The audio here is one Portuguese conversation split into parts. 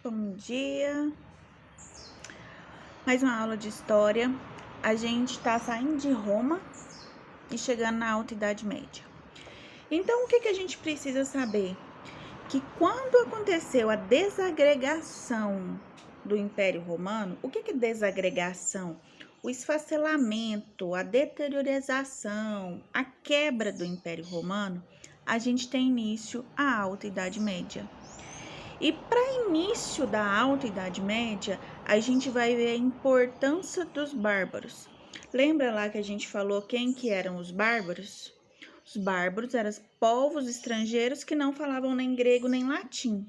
Bom dia. Mais uma aula de história. A gente tá saindo de Roma e chegando na Alta Idade Média. Então, o que a gente precisa saber? Que quando aconteceu a desagregação do Império Romano, o que é desagregação? O esfacelamento, a deteriorização, a quebra do Império Romano, a gente tem início a Alta Idade Média. E para início da Alta Idade Média, a gente vai ver a importância dos bárbaros. Lembra lá que a gente falou quem que eram os bárbaros? Os bárbaros eram povos estrangeiros que não falavam nem grego nem latim.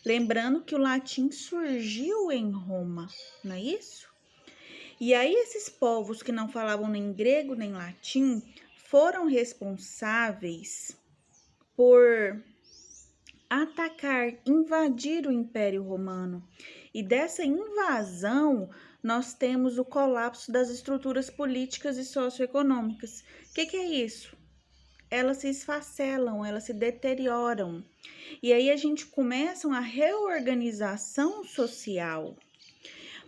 Lembrando que o latim surgiu em Roma, não é isso? E aí esses povos que não falavam nem grego nem latim foram responsáveis por atacar, invadir o Império Romano. E dessa invasão, nós temos o colapso das estruturas políticas e socioeconômicas. O que é isso? Elas se esfacelam, elas se deterioram. E aí a gente começa uma reorganização social.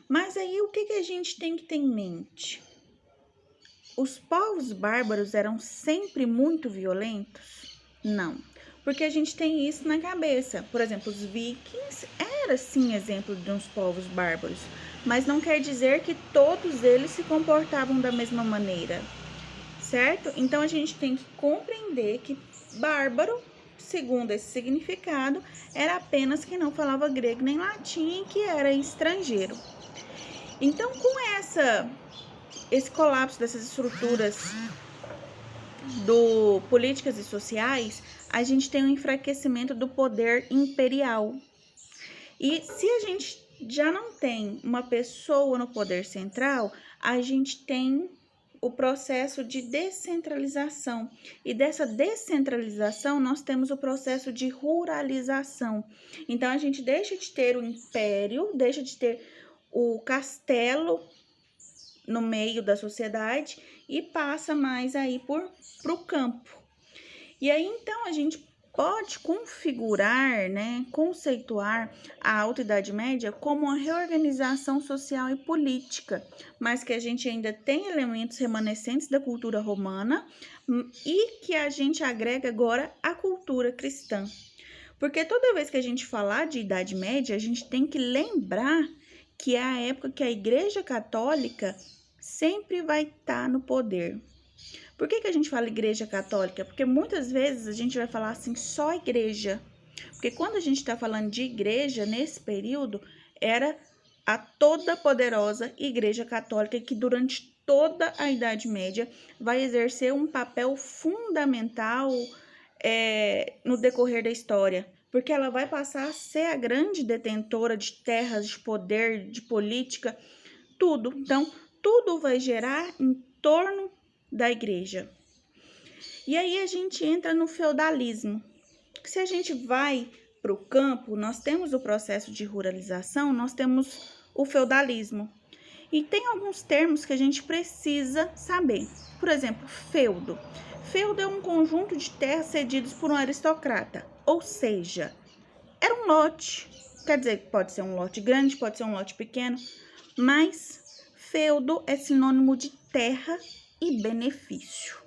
Mas aí o que a gente tem que ter em mente? Os povos bárbaros eram sempre muito violentos? Não. Porque a gente tem isso na cabeça. Por exemplo, os vikings era sim exemplo de uns povos bárbaros, mas não quer dizer que todos eles se comportavam da mesma maneira, certo? Então a gente tem que compreender que bárbaro, segundo esse significado, era apenas quem não falava grego nem latim e que era estrangeiro. Então, com esse colapso dessas estruturas políticas e sociais, a gente tem um enfraquecimento do poder imperial. E se a gente já não tem uma pessoa no poder central, a gente tem o processo de descentralização. E dessa descentralização, nós temos o processo de ruralização. Então, a gente deixa de ter o império, deixa de ter o castelo no meio da sociedade e passa mais aí para o campo. E aí, então, a gente pode configurar, conceituar a Alta Idade Média como uma reorganização social e política, mas que a gente ainda tem elementos remanescentes da cultura romana e que a gente agrega agora a cultura cristã. Porque toda vez que a gente falar de Idade Média, a gente tem que lembrar que é a época que a Igreja Católica sempre vai estar no poder. Por que a gente fala Igreja Católica? Porque muitas vezes a gente vai falar assim, só igreja. Porque quando a gente está falando de igreja, nesse período, era a toda poderosa Igreja Católica que durante toda a Idade Média vai exercer um papel fundamental no decorrer da história. Porque ela vai passar a ser a grande detentora de terras, de poder, de política, tudo. Então, tudo vai gerar em torno da igreja. E aí a gente entra no feudalismo. Se a gente vai para o campo, nós temos o processo de ruralização, nós temos o feudalismo. E tem alguns termos que a gente precisa saber. Por exemplo, feudo. Feudo é um conjunto de terras cedidos por um aristocrata, ou seja, era um lote. Quer dizer, pode ser um lote grande, pode ser um lote pequeno, mas feudo é sinônimo de terra e benefício.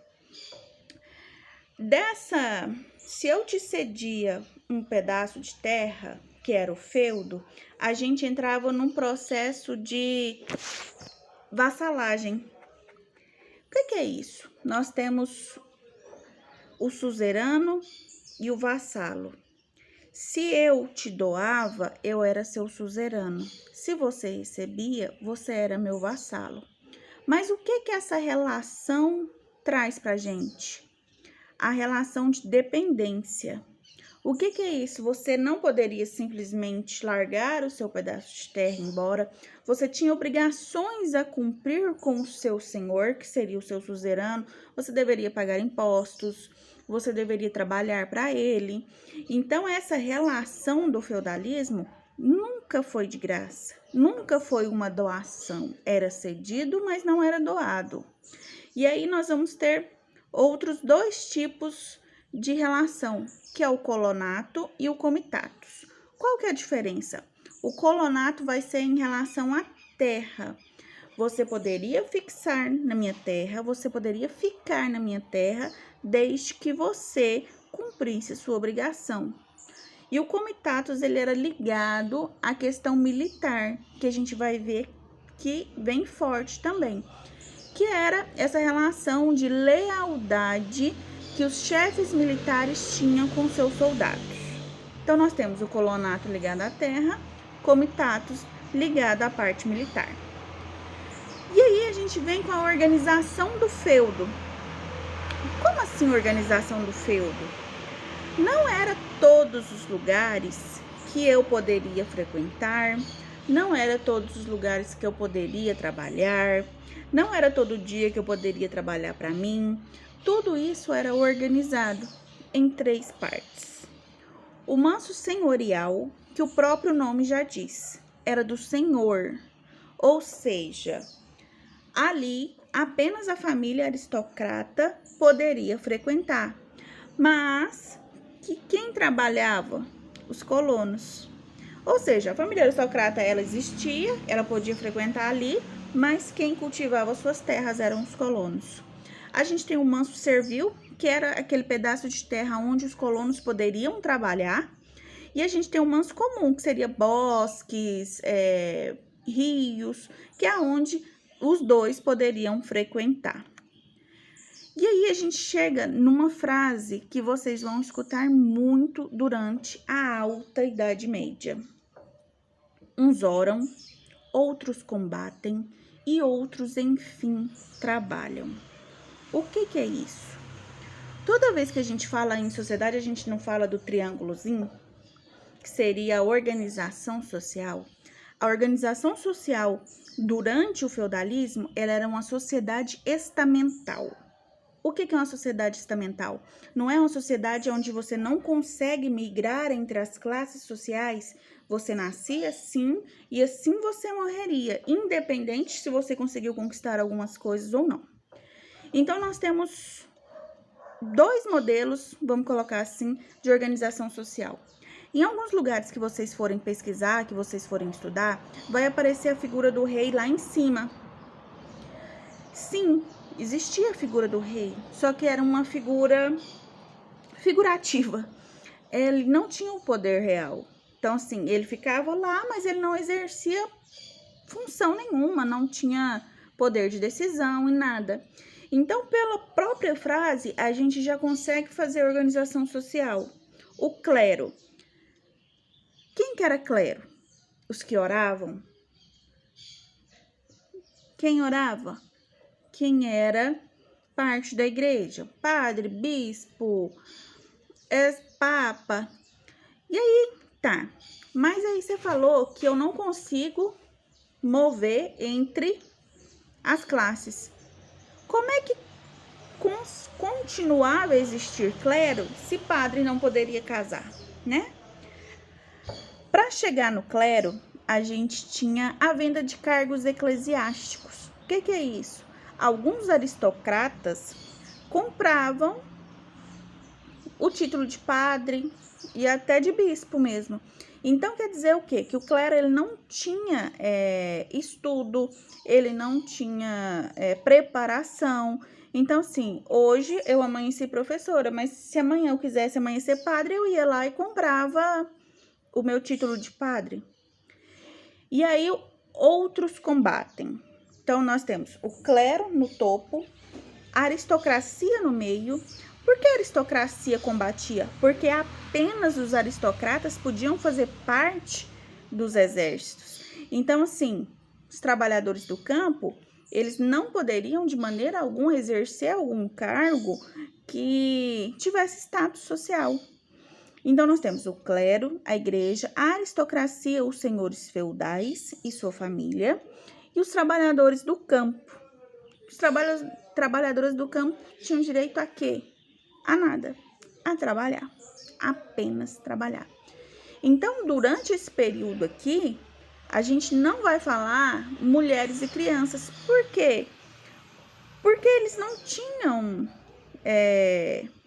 Se eu te cedia um pedaço de terra, que era o feudo, a gente entrava num processo de vassalagem. O que é isso? Nós temos o suzerano e o vassalo. Se eu te doava, eu era seu suzerano. Se você recebia, você era meu vassalo. Mas o que essa relação traz pra gente? A relação de dependência. O que é isso? Você não poderia simplesmente largar o seu pedaço de terra e ir embora. Você tinha obrigações a cumprir com o seu senhor, que seria o seu suzerano. Você deveria pagar impostos, você deveria trabalhar para ele. Então, essa relação do feudalismo nunca foi de graça, nunca foi uma doação. Era cedido, mas não era doado. E aí nós vamos ter outros dois tipos de relação, que é o colonato e o comitatus. Qual que é a diferença? O colonato vai ser em relação à terra. Você poderia fixar na minha terra, você poderia ficar na minha terra, desde que você cumprisse sua obrigação. E o comitatus, ele era ligado à questão militar, que a gente vai ver que vem forte também, que era essa relação de lealdade que os chefes militares tinham com seus soldados. Então, nós temos o colonato ligado à terra, comitatus ligado à parte militar. E aí, a gente vem com a organização do feudo. Como assim organização do feudo? Não era todos os lugares que eu poderia frequentar, não era todos os lugares que eu poderia trabalhar, não era todo dia que eu poderia trabalhar para mim. Tudo isso era organizado em 3 partes. O manso senhorial, que o próprio nome já diz, era do senhor, ou seja, ali apenas a família aristocrata poderia frequentar, mas que quem trabalhava? Os colonos. Ou seja, a família aristocrata, ela existia, ela podia frequentar ali, mas quem cultivava suas terras eram os colonos. A gente tem o manso servil, que era aquele pedaço de terra onde os colonos poderiam trabalhar, e a gente tem o manso comum, que seria bosques, rios, que é onde os dois poderiam frequentar. E aí a gente chega numa frase que vocês vão escutar muito durante a Alta Idade Média. Uns oram, outros combatem e outros, enfim, trabalham. O que é isso? Toda vez que a gente fala em sociedade, a gente não fala do triângulozinho, que seria a organização social. A organização social durante o feudalismo, ela era uma sociedade estamental. O que é uma sociedade estamental? Não é uma sociedade onde você não consegue migrar entre as classes sociais. Você nascia assim e assim você morreria, independente se você conseguiu conquistar algumas coisas ou não. Então, nós temos 2 modelos, vamos colocar assim, de organização social. Em alguns lugares que vocês forem pesquisar, que vocês forem estudar, vai aparecer a figura do rei lá em cima. Sim, existia a figura do rei, só que era uma figura figurativa. Ele não tinha o poder real. Então, assim, ele ficava lá, mas ele não exercia função nenhuma, não tinha poder de decisão e nada. Então, pela própria frase, a gente já consegue fazer organização social. O clero. Quem que era clero? Os que oravam? Quem orava? Quem era parte da igreja? Padre, bispo, papa. E aí, tá. Mas aí você falou que eu não consigo mover entre as classes. Como é que continuava a existir clero se padre não poderia casar, né? Para chegar no clero, a gente tinha a venda de cargos eclesiásticos. O que é isso? Alguns aristocratas compravam o título de padre e até de bispo mesmo. Então, quer dizer o quê? Que o clero ele não tinha estudo, ele não tinha preparação. Então, assim, hoje eu amanheci professora, mas se amanhã eu quisesse amanhecer padre, eu ia lá e comprava o meu título de padre. E aí, outros combatem. Então, nós temos o clero no topo, a aristocracia no meio. Por que a aristocracia combatia? Porque apenas os aristocratas podiam fazer parte dos exércitos. Então, assim, os trabalhadores do campo, eles não poderiam de maneira alguma exercer algum cargo que tivesse status social. Então, nós temos o clero, a igreja, a aristocracia, os senhores feudais e sua família, e os trabalhadores do campo. Os trabalhadores do campo tinham direito a quê? A nada, a trabalhar, apenas trabalhar. Então, durante esse período aqui, a gente não vai falar mulheres e crianças. Por quê? Porque eles não tinham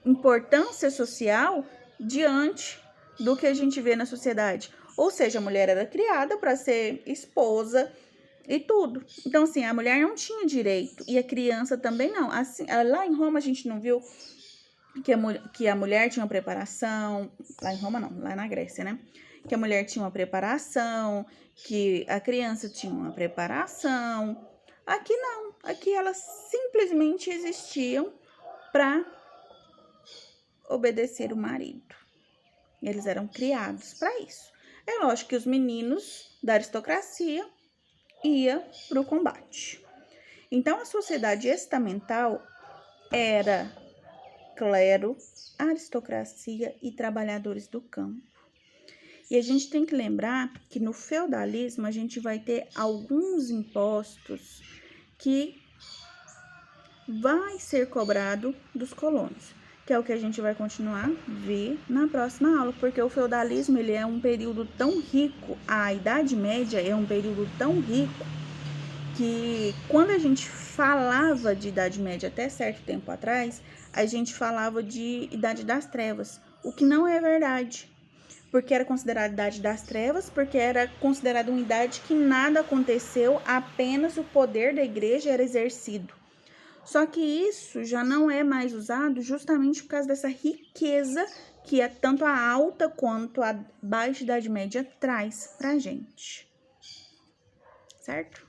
importância social diante do que a gente vê na sociedade. Ou seja, a mulher era criada para ser esposa e tudo. Então, assim, a mulher não tinha direito e a criança também não. Assim, lá em Roma a gente não viu que a mulher tinha uma preparação. Lá em Roma não, lá na Grécia, né? Que a mulher tinha uma preparação, que a criança tinha uma preparação. Aqui não, aqui elas simplesmente existiam para obedecer o marido. Eles eram criados para isso. É lógico que os meninos da aristocracia iam para o combate. Então, a sociedade estamental era clero, aristocracia e trabalhadores do campo. E a gente tem que lembrar que no feudalismo a gente vai ter alguns impostos que vai ser cobrado dos colonos, que é o que a gente vai continuar a ver na próxima aula, porque o feudalismo ele é um período tão rico, a Idade Média é um período tão rico, que quando a gente falava de Idade Média até certo tempo atrás, a gente falava de Idade das Trevas, o que não é verdade, porque era considerada Idade das Trevas, porque era considerada uma idade que nada aconteceu, apenas o poder da igreja era exercido. Só que isso já não é mais usado justamente por causa dessa riqueza que tanto a alta quanto a baixa Idade Média traz pra gente. Certo?